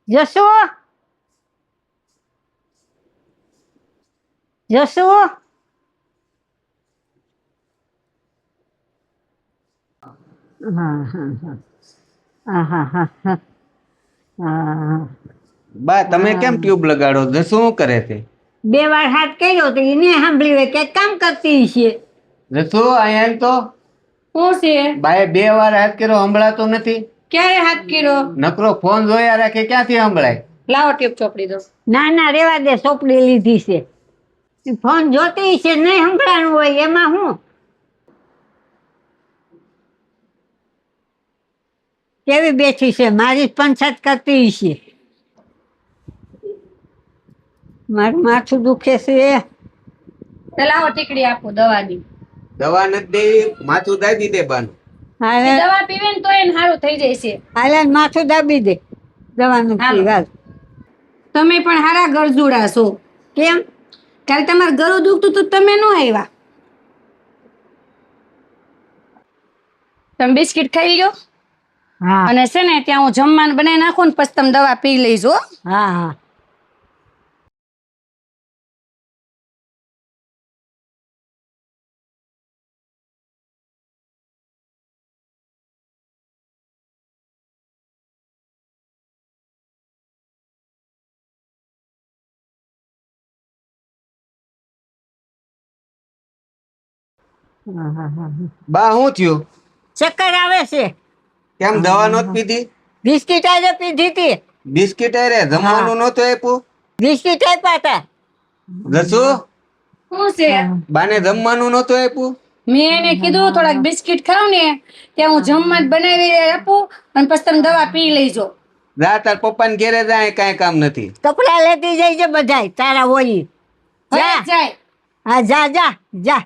જસુ જસુ હા હા હા હા હા હા હા. બા તમે કેમ ટ્યુબ લગાડો છો? શું કરે છે? 2 વાર હાથ કર્યો તો એને સાંભળી હોય કે કામ કરતી છે. જસુ અહીંયા તો શું છે? બાએ 2 વાર હાથ કર્યો, સંભળાતો નથી. ક્યારે હાથ કર્યો? નકરો ફોન જોયા રાખે, ક્યાંથી સંભળાય? લાવો ટેપ ચોપડી દો. ના ના રેવા દે, સોપડી લીધી છે. ફોન જોતી છે, નહીં સંભળાણું હોય એમાં હું કેવી બેઠી છે, મારી જ પંચાયત કરતી છે. મારું માથું દુખે છે. તો લાવો ટીકડી આપો દવાની. દવા નથી દેવી, માથું દાબી દે બાનું. હાલે દવા પીવે ને તો એને સારું થઈ જાય છે. હાલે માથું દાબી દે દવાનું હાલો. પી હાલ. તમે પણ હારા ગરજુડા છો. કેમ? કાલે તમારે ગળું દુખતું તો તમે ન આવ્યા. તમે બિસ્કિટ ખાઈ લ્યો હા અને છે ને ત્યાં હું જમવાનું બનાવી નાખું ને પછી તમે દવા પી લઈજો. હા હા હા હા હા. બા શું થયું? ચક્કર આવે છે. કેમ દવા નહોતી પીધી? બિસ્કિટ આજે પીધી હતી. બિસ્કિટ અરે જમવાનું નહોતું આપ્યું? બિસ્કિટ આપ્યા હતા. જસુ શું છે? બાને જમવાનું નહોતું આપ્યું? મેં એને કીધું થોડાક બિસ્કિટ ખાવ ને ત્યાં હું જમવાનું બનાવી આપું અને પછી તમે દવા પી લઈજો. જા તાર પપ્પાને ઘેરે જાય, કાંઈ કામ નથી. કપડા લેતી જઈજે બધાય તારા હોય ઈ. હવે જા જાય. હા જા જા જા.